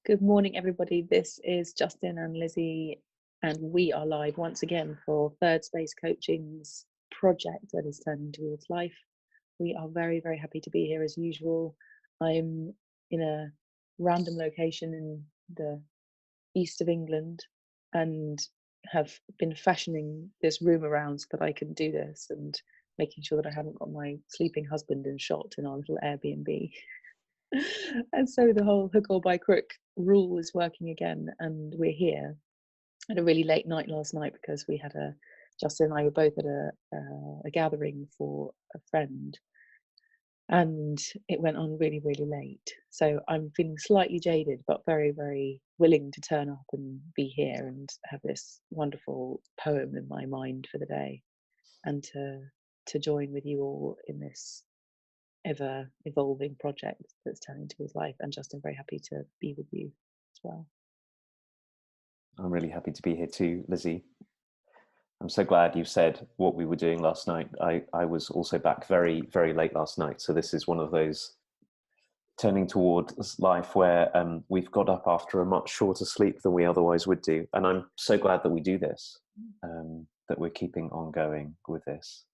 Good morning, everybody. This is Justin and Lizzie, and we are live once again for Third Space Coaching's project that is turning towards life. We are very, very happy to be here as usual. I'm in a random location in the east of England and have been fashioning this room around so that I can do this and making sure that I haven't got my sleeping husband in shot in our little Airbnb. And so the whole hook or by crook rule is working again, and we're here at a really late night last night because we had Justin and I were both at a gathering for a friend, and it went on really, really late. So I'm feeling slightly jaded, but very, very willing to turn up and be here and have this wonderful poem in my mind for the day, and to join with you all in this ever evolving project that's turning towards life. And Justin, very happy to be with you as well. I'm really happy to be here too, Lizzie. I'm so glad you said what we were doing last night. I was also back very, very late last night. So this is one of those turning towards life where we've got up after a much shorter sleep than we otherwise would do. And I'm so glad that we do this, that we're keeping on going with this.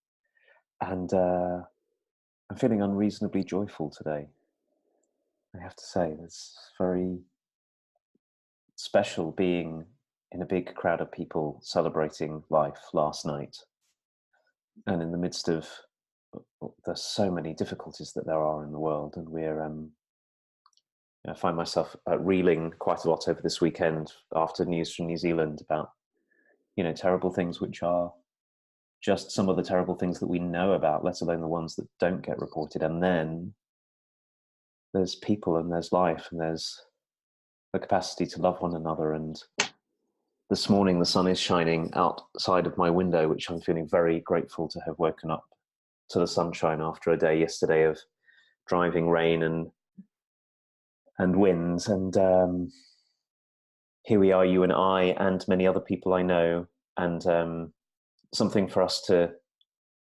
And I'm feeling unreasonably joyful today. I have to say, it's very special being in a big crowd of people celebrating life last night. And in the midst of there's so many difficulties that there are in the world, and I find myself reeling quite a lot over this weekend after news from New Zealand about, terrible things which are just some of the terrible things that we know about, let alone the ones that don't get reported. And then there's people and there's life and there's the capacity to love one another. And this morning the sun is shining outside of my window, which I'm feeling very grateful to have woken up to the sunshine after a day yesterday of driving rain and winds. And here we are, you and I and many other people I know, and something for us to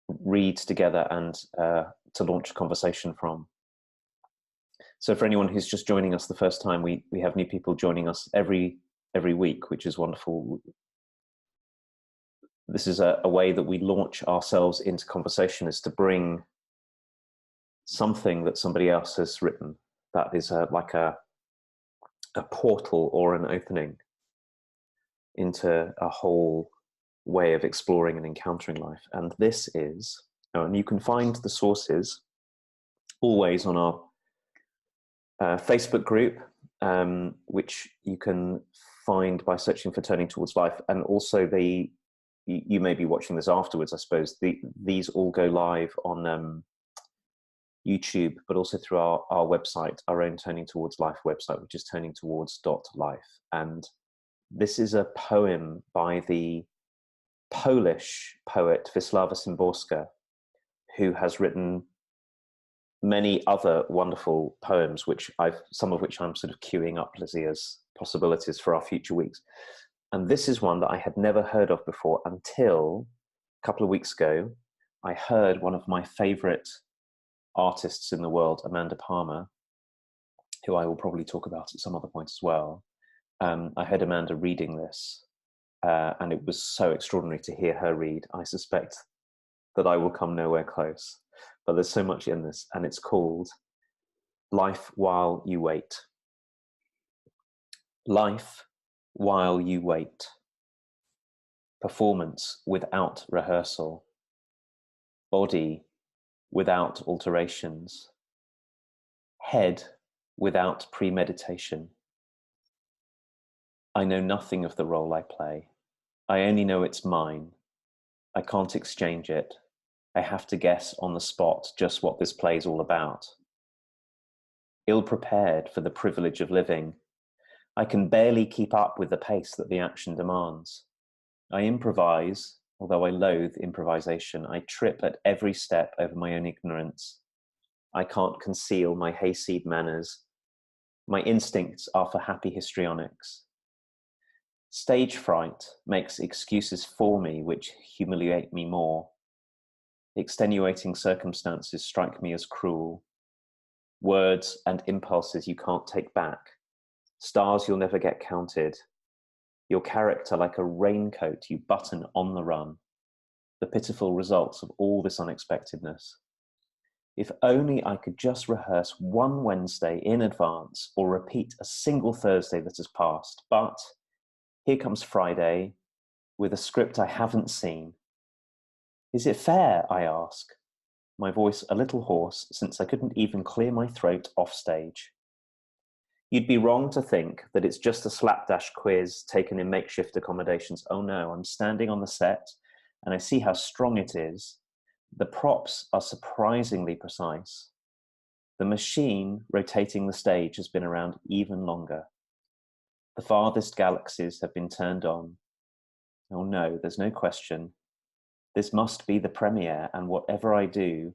read together and to launch a conversation from. So for anyone who's just joining us the first time, we have new people joining us every week, which is wonderful. This is a way that we launch ourselves into conversation, is to bring something that somebody else has written that is like a portal or an opening into a whole way of exploring and encountering life. And this is, and you can find the sources always on our Facebook group, which you can find by searching for Turning Towards Life. And also you may be watching this afterwards, I suppose. These all go live on YouTube, but also through our website, our own Turning Towards Life website, which is turningtowards.life. And this is a poem by the Polish poet Wisława Szymborska, who has written many other wonderful poems, some of which I'm sort of queuing up, Lizzie, as possibilities for our future weeks. And this is one that I had never heard of before until a couple of weeks ago. I heard one of my favorite artists in the world, Amanda Palmer, who I will probably talk about at some other point as well. I heard Amanda reading this, and it was so extraordinary to hear her read. I suspect that I will come nowhere close, but there's so much in this, and it's called Life While You Wait. Life while you wait. Performance without rehearsal. Body without alterations. Head without premeditation. I know nothing of the role I play. I only know it's mine. I can't exchange it. I have to guess on the spot just what this play's all about. Ill-prepared for the privilege of living, I can barely keep up with the pace that the action demands. I improvise, although I loathe improvisation. I trip at every step over my own ignorance. I can't conceal my hayseed manners. My instincts are for happy histrionics. Stage fright makes excuses for me which humiliate me more. Extenuating circumstances strike me as cruel. Words and impulses you can't take back. Stars you'll never get counted. Your character like a raincoat you button on the run. The pitiful results of all this unexpectedness. If only I could just rehearse one Wednesday in advance or repeat a single Thursday that has passed. But here comes Friday with a script I haven't seen. Is it fair, I ask, my voice a little hoarse since I couldn't even clear my throat off stage. You'd be wrong to think that it's just a slapdash quiz taken in makeshift accommodations. Oh no, I'm standing on the set and I see how strong it is. The props are surprisingly precise. The machine rotating the stage has been around even longer. The farthest galaxies have been turned on. Oh no, there's no question. This must be the premiere, and whatever I do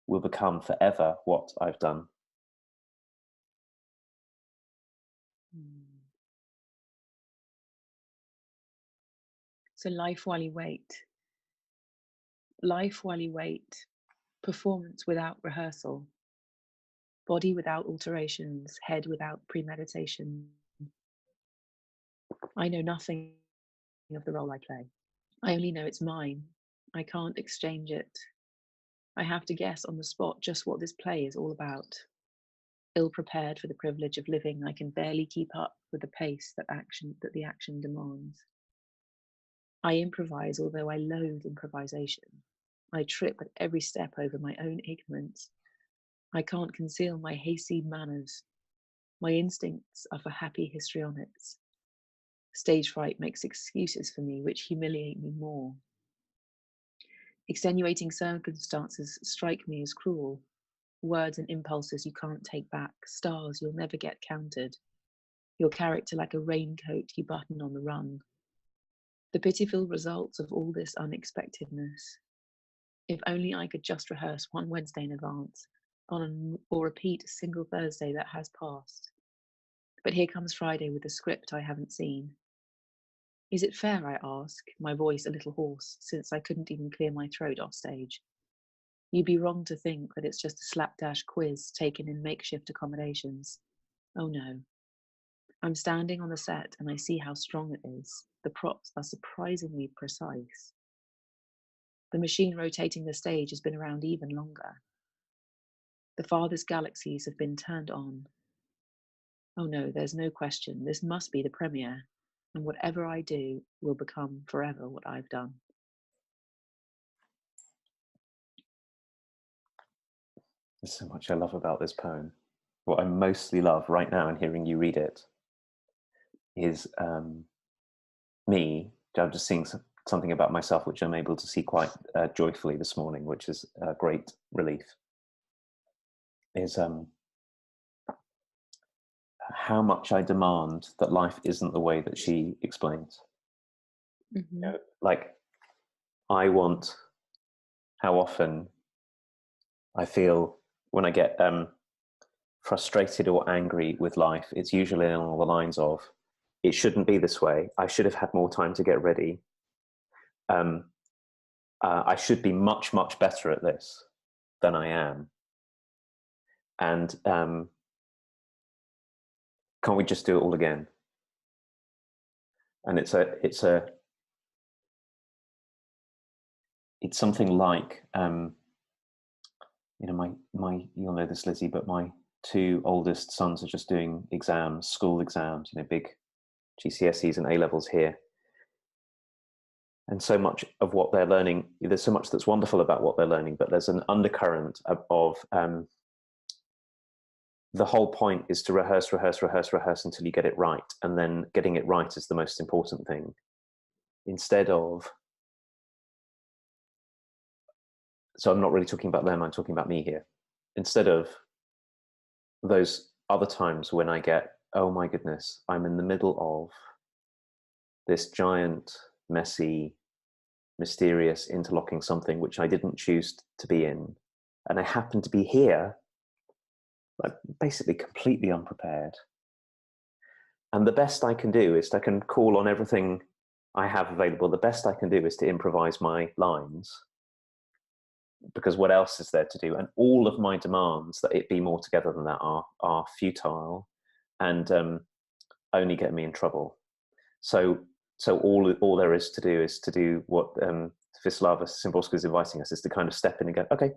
will become forever what I've done. So life while you wait. Life while you wait. Performance without rehearsal. Body without alterations. Head without premeditation. I know nothing of the role I play. I only know it's mine. I can't exchange it. I have to guess on the spot just what this play is all about. Ill-prepared for the privilege of living, I can barely keep up with the pace that the action demands. I improvise, although I loathe improvisation. I trip at every step over my own ignorance. I can't conceal my hayseed manners. My instincts are for happy histrionics. Stage fright makes excuses for me, which humiliate me more. Extenuating circumstances strike me as cruel. Words and impulses you can't take back. Stars you'll never get counted. Your character like a raincoat you button on the run. The pitiful results of all this unexpectedness. If only I could just rehearse one Wednesday in advance, or repeat a single Thursday that has passed. But here comes Friday with a script I haven't seen. Is it fair, I ask, my voice a little hoarse, since I couldn't even clear my throat off stage. You'd be wrong to think that it's just a slapdash quiz taken in makeshift accommodations. Oh no. I'm standing on the set and I see how strong it is. The props are surprisingly precise. The machine rotating the stage has been around even longer. The farthest galaxies have been turned on. Oh no, there's no question. This must be the premiere, and whatever I do will become forever what I've done. There's so much I love about this poem. What I mostly love right now in hearing you read it is me. I'm just seeing something about myself which I'm able to see quite joyfully this morning, which is a great relief, is how much I demand that life isn't the way that she explains. Mm-hmm. You know, like, I want, how often I feel when I get frustrated or angry with life, it's usually along the lines of, it shouldn't be this way. I should have had more time to get ready. I should be much, much better at this than I am. And can't we just do it all again? And it's something like, you know, you'll know this, Lizzie, but my two oldest sons are just doing exams, school exams, you know, big GCSEs and A-levels here. And so much of what they're learning, there's so much that's wonderful about what they're learning, but there's an undercurrent of the whole point is to rehearse until you get it right. And then getting it right is the most important thing. Instead of, so I'm not really talking about them, I'm talking about me here. Instead of those other times when I get, oh my goodness, I'm in the middle of this giant, messy, mysterious, interlocking something which I didn't choose to be in. And I happen to be here, like basically completely unprepared. And the best I can do is I can call on everything I have available. The best I can do is to improvise my lines, because what else is there to do? And all of my demands that it be more together than that are futile. And only get me in trouble. So all there is to do what Wisława Szymborska is inviting us, is to kind of step in and go, okay,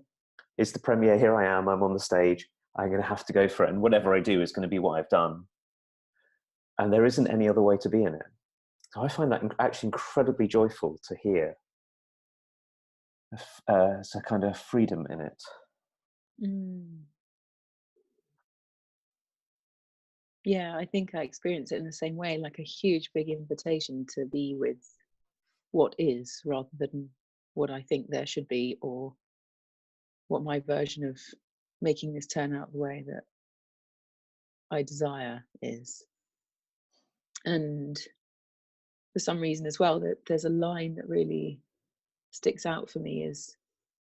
it's the premiere, here I am, I'm on the stage, I'm going to have to go for it, and whatever I do is going to be what I've done. And there isn't any other way to be in it. So I find that actually incredibly joyful to hear. It's a kind of freedom in it. Yeah, I think I experience it in the same way, like a huge, big invitation to be with what is, rather than what I think there should be, or what my version of making this turn out the way that I desire is. And for some reason as well, that there's a line that really sticks out for me is,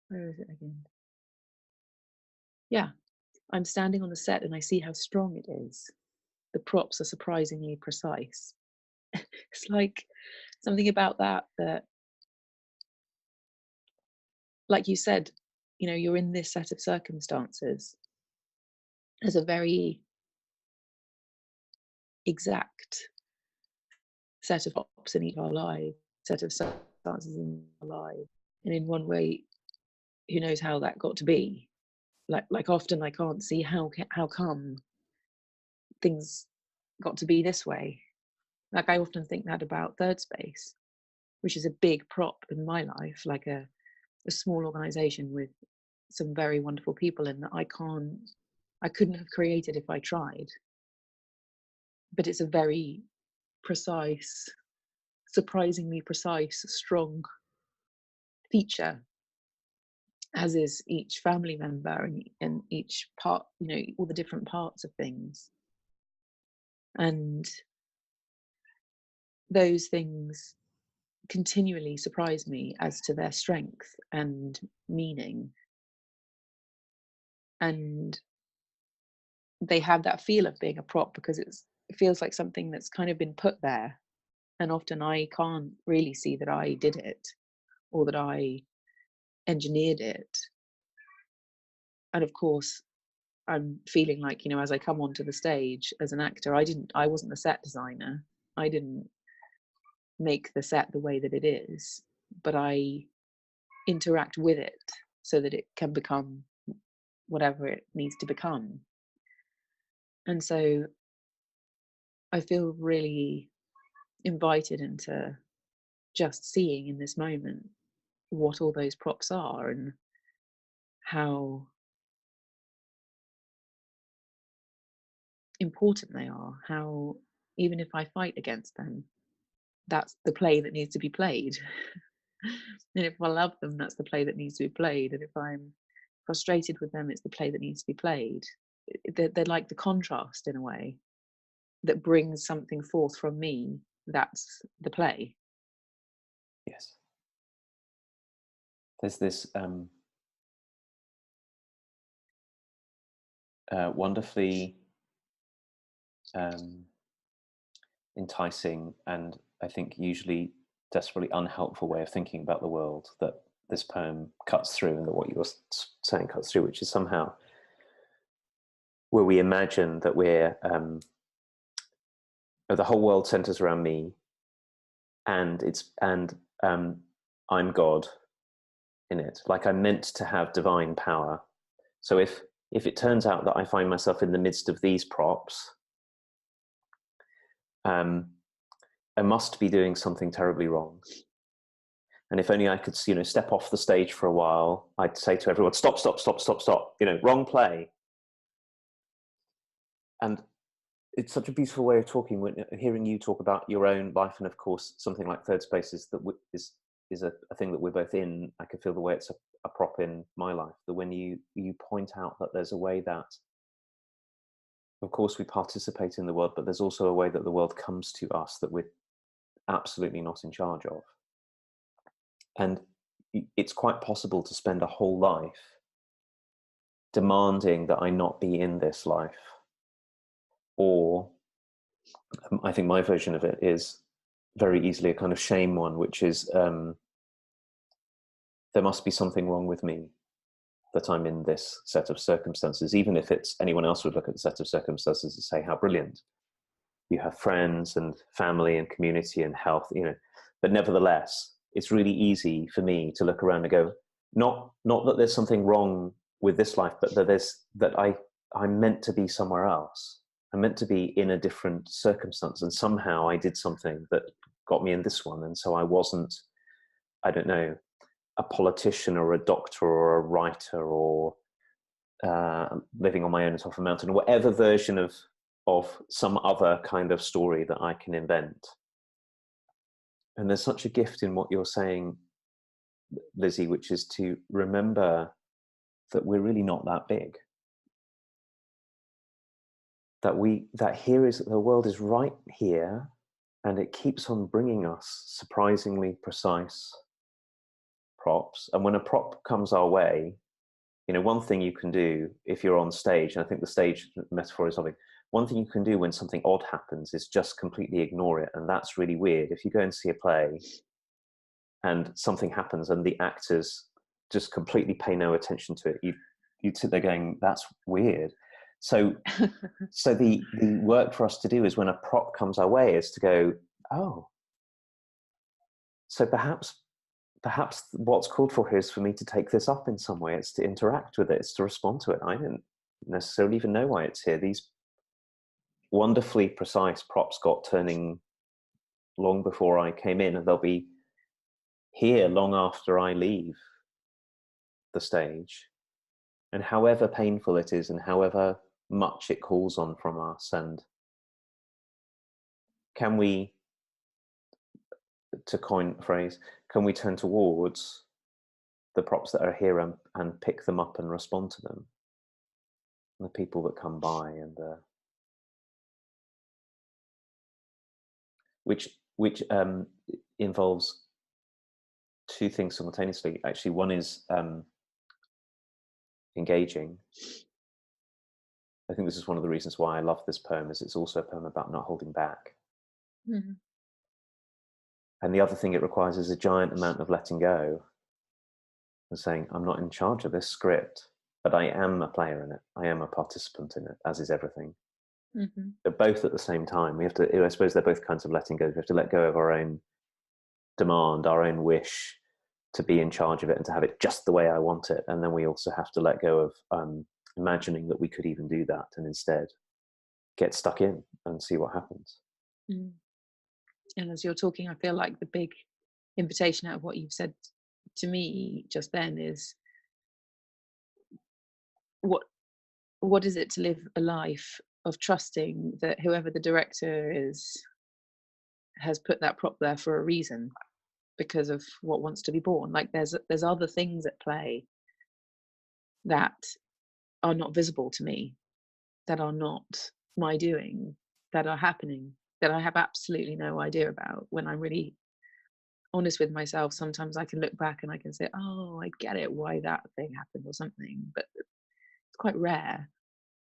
where is it again? Yeah, I'm standing on the set and I see how strong it is. The props are surprisingly precise. It's like something about that, like you said, you know, you're in this set of circumstances. There's a very exact set of props in each of our lives, set of circumstances in our lives. And in one way, who knows how that got to be? Like often I can't see how come things got to be this way. Like I often think that about Third Space, which is a big prop in my life, like a small organization with some very wonderful people in that I couldn't have created if I tried. But it's a very precise, surprisingly precise, strong feature, as is each family member and each part, you know, all the different parts of things. And those things continually surprise me as to their strength and meaning. And they have that feel of being a prop because it feels like something that's kind of been put there. And often I can't really see that I did it or that I engineered it. And of course, I'm feeling like, you know, as I come onto the stage as an actor, I wasn't the set designer. I didn't make the set the way that it is, but I interact with it so that it can become whatever it needs to become. And so I feel really invited into just seeing in this moment what all those props are and how important they are, how even if I fight against them, that's the play that needs to be played. And if I love them, that's the play that needs to be played. And if I'm frustrated with them, it's the play that needs to be played. They're like the contrast in a way that brings something forth from me. That's the play. Yes. There's this wonderfully enticing and I think usually desperately unhelpful way of thinking about the world that this poem cuts through, and that what you were saying cuts through, which is somehow where we imagine that we're the whole world centers around me, and I'm God in it, like I'm meant to have divine power. So if it turns out that I find myself in the midst of these props, I must be doing something terribly wrong. And if only I could, you know, step off the stage for a while, I'd say to everyone, stop, stop, stop, stop, stop, you know, wrong play. And it's such a beautiful way of talking, when hearing you talk about your own life, and of course something like Third Space is a thing that we're both in. I can feel the way it's a prop in my life, that when you point out that there's a way that, of course, we participate in the world, but there's also a way that the world comes to us that we're absolutely not in charge of. And it's quite possible to spend a whole life demanding that I not be in this life. Or I think my version of it is very easily a kind of shame one, which is there must be something wrong with me that I'm in this set of circumstances, even if it's anyone else would look at the set of circumstances and say how brilliant. you have friends and family and community and health, you know, but nevertheless, it's really easy for me to look around and go, not that there's something wrong with this life, but that I'm meant to be somewhere else. I'm meant to be in a different circumstance, and somehow I did something that got me in this one, and so I wasn't, I don't know, a politician or a doctor or a writer or living on my own atop a mountain, or whatever version of some other kind of story that I can invent. And there's such a gift in what you're saying, Lizzie, which is to remember that we're really not that big. That here is, the world is right here, and it keeps on bringing us surprisingly precise props. And when a prop comes our way, you know, one thing you can do if you're on stage, and I think the stage metaphor is something, one thing you can do when something odd happens is just completely ignore it. And that's really weird. If you go and see a play and something happens and the actors just completely pay no attention to it, you'd sit there going, that's weird. So the work for us to do is, when a prop comes our way, is to go, oh, so perhaps what's called for here is for me to take this up in some way. It's to interact with it. It's to respond to it. I didn't necessarily even know why it's here. These wonderfully precise props got turning long before I came in, and they'll be here long after I leave the stage. And however painful it is, and however much it calls on from us, and can we, to coin a phrase, can we turn towards the props that are here and pick them up and respond to them, and the people that come by, and which involves two things simultaneously. Actually, one is engaging. I think this is one of the reasons why I love this poem, is it's also a poem about not holding back. Mm-hmm. And the other thing it requires is a giant amount of letting go and saying, I'm not in charge of this script, but I am a player in it. I am a participant in it, as is everything. Mm-hmm. They're both at the same time. We have to, I suppose they're both kinds of letting go. We have to let go of our own demand, our own wish to be in charge of it and to have it just the way I want it. And then we also have to let go of imagining that we could even do that, and instead get stuck in and see what happens. Mm. And as you're talking, I feel like the big invitation out of what you've said to me just then is, what is it to live a life of trusting that whoever the director is has put that prop there for a reason, because of what wants to be born. Like there's other things at play that are not visible to me, that are not my doing, that are happening, that I have absolutely no idea about. When I'm really honest with myself, sometimes I can look back and I can say, oh, I get it, why that thing happened or something, but it's quite rare.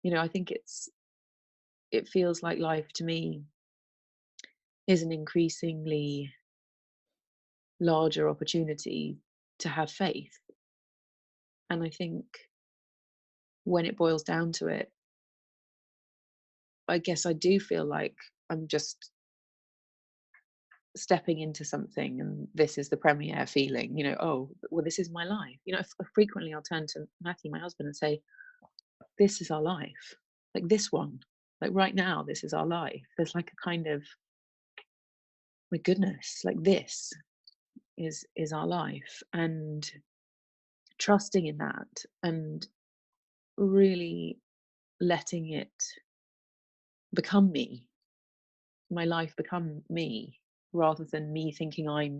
You know, I think it feels like life to me is an increasingly larger opportunity to have faith. And I think when it boils down to it, I guess I do feel like I'm just stepping into something, and this is the premiere feeling, you know, oh, well, this is my life. You know, frequently I'll turn to Matthew, my husband, and say, this is our life. Like this one, like right now, this is our life. There's like a kind of, my goodness, like this is our life. And trusting in that, and really letting it become me, my life become me, rather than me thinking I'm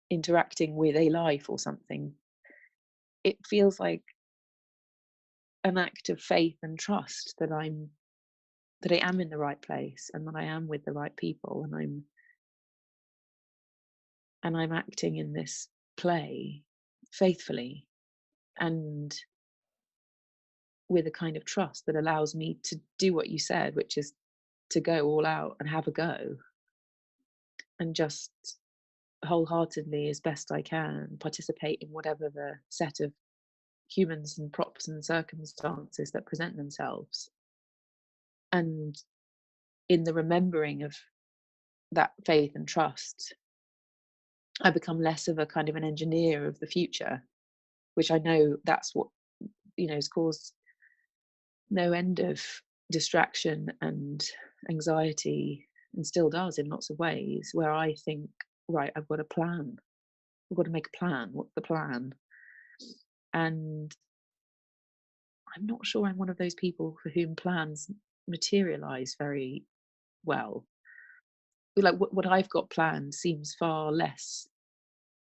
interacting with a life or something. It feels like an act of faith and trust that I am in the right place, and that I am with the right people, and I'm acting in this play faithfully, and with a kind of trust that allows me to do what you said, which is to go all out and have a go, and just wholeheartedly, as best I can, participate in whatever the set of humans and props and circumstances that present themselves. And in the remembering of that faith and trust, I become less of a kind of an engineer of the future, which I know that's what, has caused no end of distraction and anxiety, and still does in lots of ways, where I think, right, I've got a plan. I've got to make a plan. What's the plan? And I'm not sure I'm one of those people for whom plans materialize very well. Like what I've got planned seems far less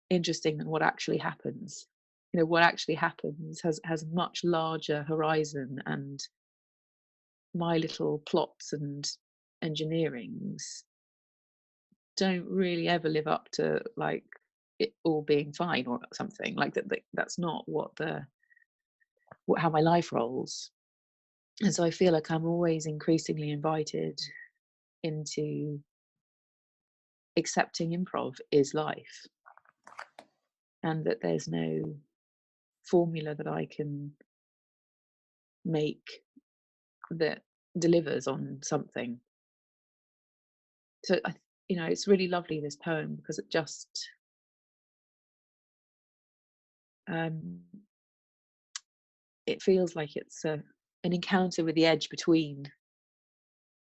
interesting than what actually happens. What actually happens has much larger horizon, and my little plots and engineerings don't really ever live up to like it all being fine or something like that. That's not how my life rolls. And so I feel like I'm always increasingly invited into accepting improv is life, and that there's no formula that I can make that delivers on something. So it's really lovely, this poem, because it just it feels like it's an encounter with the edge between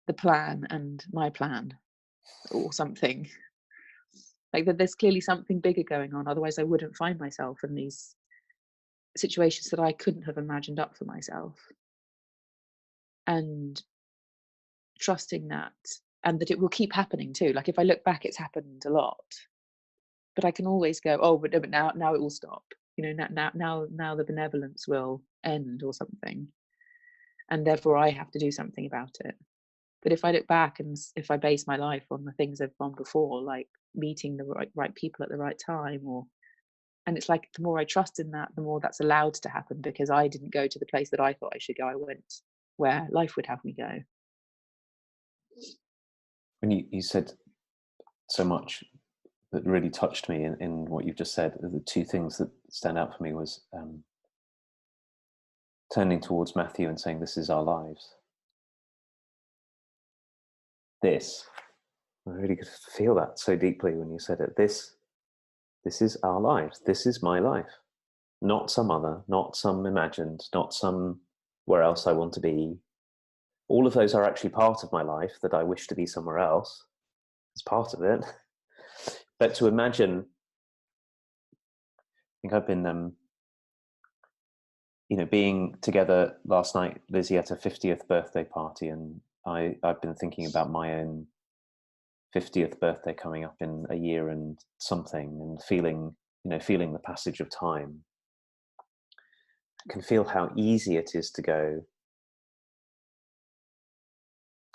the plan and my plan, or something like that. There's clearly something bigger going on, otherwise I wouldn't find myself in these situations that I couldn't have imagined up for myself, and trusting that, and that it will keep happening too. Like if I look back, it's happened a lot, but I can always go, oh, but now it will stop. Now the benevolence will end or something, and therefore I have to do something about it. But if I look back, and if I base my life on the things I've done before, like meeting the right people at the right time, and it's like the more I trust in that, the more that's allowed to happen, because I didn't go to the place that I thought I should go. I went where life would have me go. When you said so much that really touched me in what you've just said, the two things that stand out for me was turning towards Matthew and saying, "This is our lives." I really could feel that so deeply when you said it. This is our lives. This is my life, not some other, not some imagined, not somewhere else I want to be. All of those are actually part of my life that I wish to be somewhere else. It's part of it. But to imagine, I think I've been, being together last night, Lizzie at her 50th birthday party, and I've been thinking about my own 50th birthday coming up in a year and something, and feeling the passage of time. I can feel how easy it is to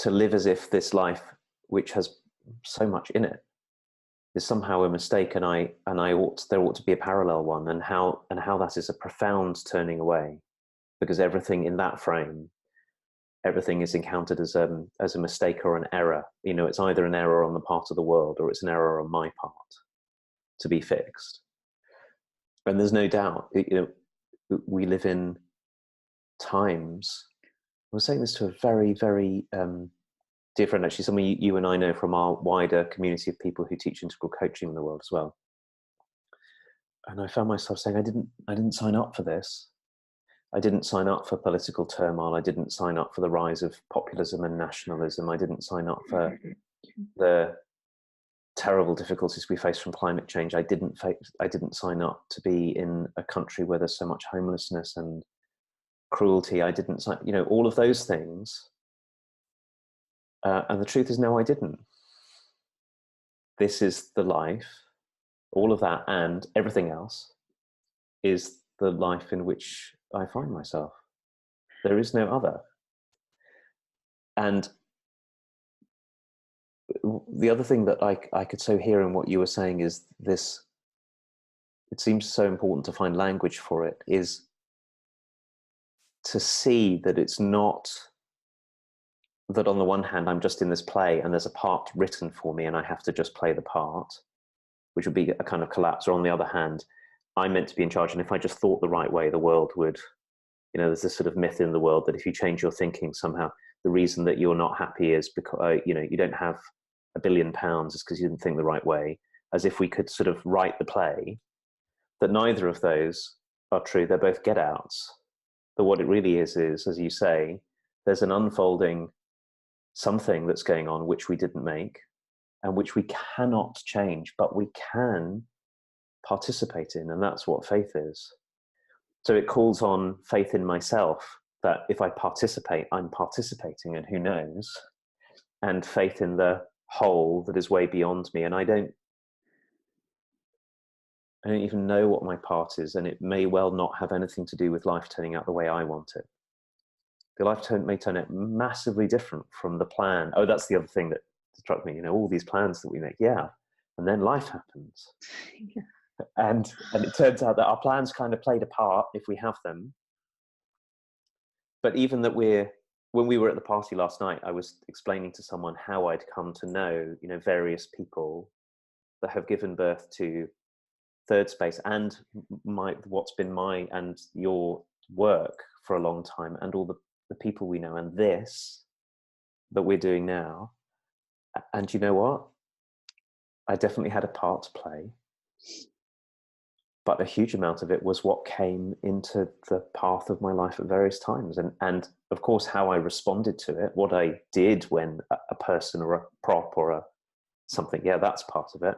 live as if this life, which has so much in it, is somehow a mistake, and there ought to be a parallel one, and how that is a profound turning away, because everything in that frame, everything is encountered as a mistake or an error. It's either an error on the part of the world, or it's an error on my part to be fixed. And there's no doubt, we live in times. I was saying this to a very, very dear friend, actually, someone you and I know from our wider community of people who teach integral coaching in the world as well. And I found myself saying, I didn't sign up for this. I didn't sign up for political turmoil. I didn't sign up for the rise of populism and nationalism. I didn't sign up for the terrible difficulties we face from climate change. I didn't sign up to be in a country where there's so much homelessness and cruelty. I didn't sign, all of those things. And the truth is, no, I didn't. This is the life. All of that and everything else is the life in which I find myself. There is no other. And the other thing that I could so hear in what you were saying is this, it seems so important to find language for it, is to see that it's not that on the one hand, I'm just in this play and there's a part written for me and I have to just play the part, which would be a kind of collapse. Or on the other hand, I'm meant to be in charge. And if I just thought the right way, the world would, there's this sort of myth in the world that if you change your thinking, somehow the reason that you're not happy is because, you don't have £1 billion is because you didn't think the right way, as if we could sort of write the play, that neither of those are true. They're both get outs. But what it really is, as you say, there's an unfolding something that's going on which we didn't make and which we cannot change, but we can participate in. And that's what faith is. So it calls on faith in myself, that if I participate, I'm participating, and who knows, and faith in the whole that is way beyond me. And I don't even know what my part is, and it may well not have anything to do with life turning out the way I want it. The life may turn out massively different from the plan. Oh, that's the other thing that struck me, all these plans that we make. Yeah. And then life happens. Yeah. And it turns out that our plans kind of played a part if we have them. But even that when we were at the party last night, I was explaining to someone how I'd come to know, various people that have given birth to third space, and what's been my and your work for a long time, and all the people we know, and this that we're doing now. And you know what? I definitely had a part to play, but a huge amount of it was what came into the path of my life at various times. And of course, how I responded to it, what I did when a person or a prop or something, yeah, that's part of it.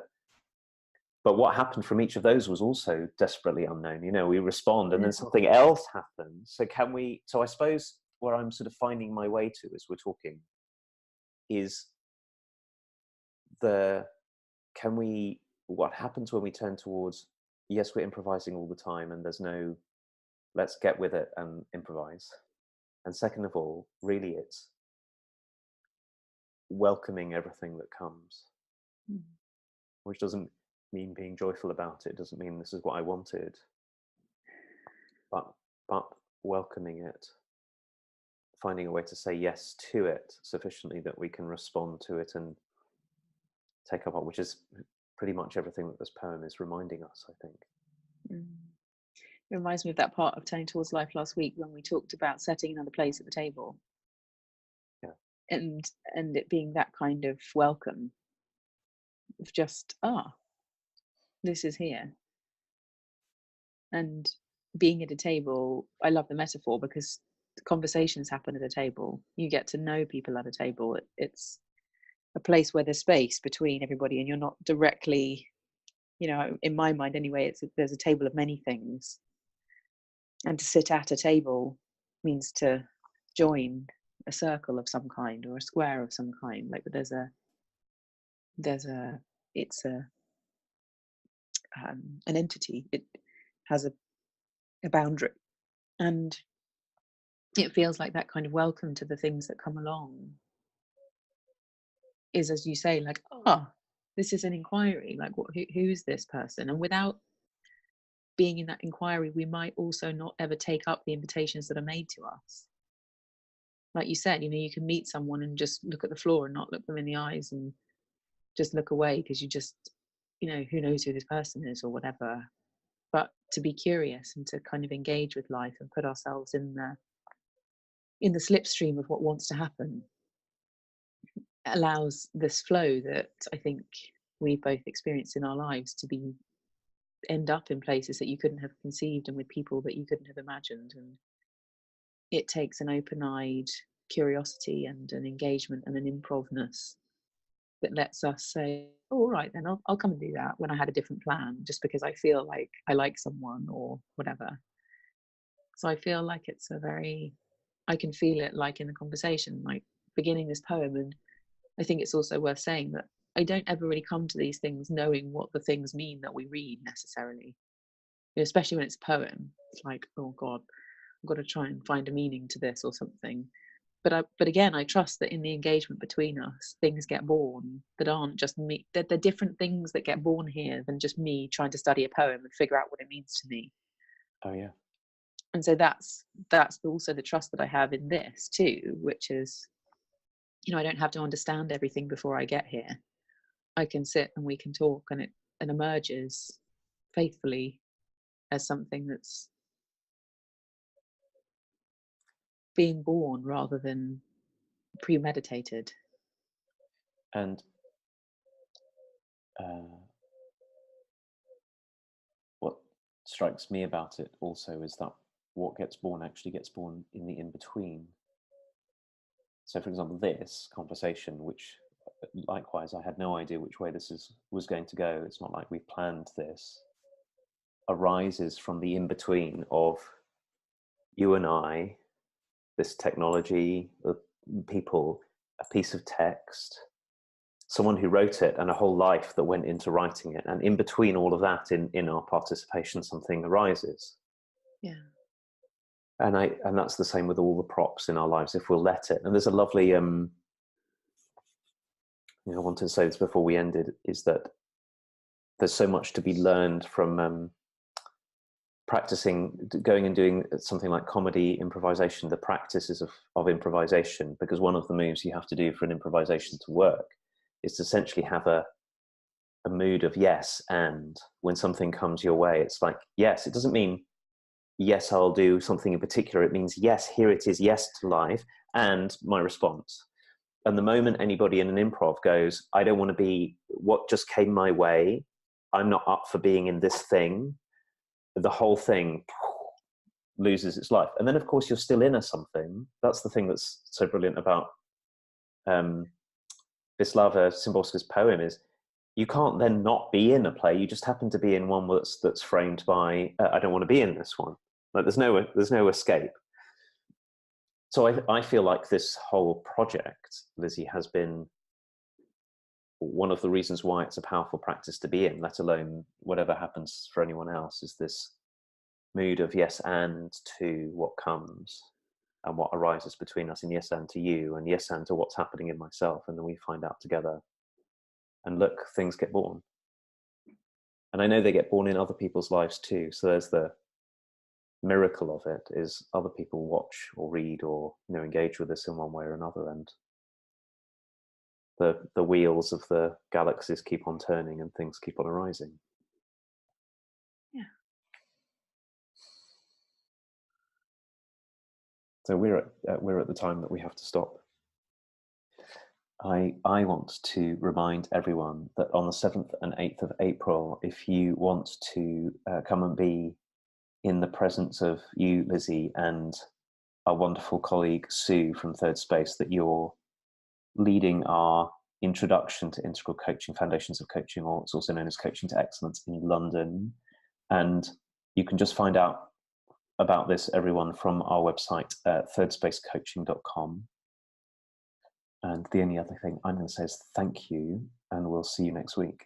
But what happened from each of those was also desperately unknown. We respond and then something else happens. So I suppose where I'm sort of finding my way to as we're talking is what happens when we turn towards, yes, we're improvising all the time and there's no, let's get with it and improvise. And second of all, really it's welcoming everything that comes, which doesn't mean being joyful about it. Doesn't mean this is what I wanted, but welcoming it, finding a way to say yes to it sufficiently that we can respond to it and take up on, which is pretty much everything that this poem is reminding us, I think. It reminds me of that part of Turning Towards Life last week when we talked about setting another place at the table. Yeah. And it being that kind of welcome of just, this is here. And being at a table, I love the metaphor because conversations happen at a table. You get to know people at a table. It's a place where there's space between everybody and you're not directly, in my mind anyway, there's a table of many things. And to sit at a table means to join a circle of some kind or a square of some kind. Like it's an entity. It has a boundary, and it feels like that kind of welcome to the things that come along is, as you say, like, this is an inquiry. Like, who's this person? And without being in that inquiry, we might also not ever take up the invitations that are made to us. Like you said, you can meet someone and just look at the floor and not look them in the eyes and just look away because you just, who knows who this person is or whatever. But to be curious and to kind of engage with life and put ourselves in the slipstream of what wants to happen allows this flow that I think we've both experienced in our lives to end up in places that you couldn't have conceived and with people that you couldn't have imagined. And it takes an open-eyed curiosity and an engagement and an improvness that lets us say, all right, then I'll come and do that when I had a different plan, just because I feel like I like someone or whatever. So I feel like I can feel it like in the conversation, like beginning this poem. And I think it's also worth saying that I don't ever really come to these things knowing what the things mean that we read necessarily, especially when it's a poem. It's like, oh God, I've got to try and find a meaning to this or something. But again, I trust that in the engagement between us, things get born that aren't just me. They're different things that get born here than just me trying to study a poem and figure out what it means to me. Oh yeah. And so that's also the trust that I have in this too, which is, I don't have to understand everything before I get here. I can sit and we can talk, and it emerges faithfully as something that's being born rather than premeditated. And what strikes me about it also is that what gets born actually gets born in the in-between. So, for example, this conversation, which likewise I had no idea which way this was going to go. It's not like we planned this. Arises from the in-between of you and I, this technology, people, a piece of text, someone who wrote it, and a whole life that went into writing it. And in between all of that, in our participation, something arises. Yeah. And that's the same with all the props in our lives, if we'll let it. And there's a lovely, I wanted to say this before we ended, is that there's so much to be learned from practicing, going and doing something like comedy improvisation, the practices of improvisation, because one of the moves you have to do for an improvisation to work is to essentially have a mood of yes, and when something comes your way, it's like, yes, it doesn't mean yes, I'll do something in particular. It means, yes, here it is, yes to life, and my response. And the moment anybody in an improv goes, I don't want to be what just came my way, I'm not up for being in this thing, the whole thing loses its life. And then, of course, you're still in a something. That's the thing that's so brilliant about Wisława Szymborska's poem, is you can't then not be in a play. You just happen to be in one that's framed by, I don't want to be in this one. Like there's no escape. So I feel like this whole project, Lizzie, has been one of the reasons why it's a powerful practice to be in, let alone whatever happens for anyone else, is this mood of yes and to what comes and what arises between us, and yes and to you, and yes and to what's happening in myself, and then we find out together. And look, things get born. And I know they get born in other people's lives too. So there's the miracle of it, is other people watch or read or engage with us in one way or another, and the wheels of the galaxies keep on turning and things keep on arising. Yeah. So we're at the time that we have to stop. I want to remind everyone that on the 7th and 8th of April, if you want to come and be in the presence of you, Lizzie, and our wonderful colleague Sue from Third Space, that you're leading our Introduction to Integral Coaching, Foundations of Coaching, or it's also known as Coaching to Excellence, in London. And you can just find out about this, everyone, from our website, thirdspacecoaching.com. And the only other thing I'm going to say is thank you, and we'll see you next week.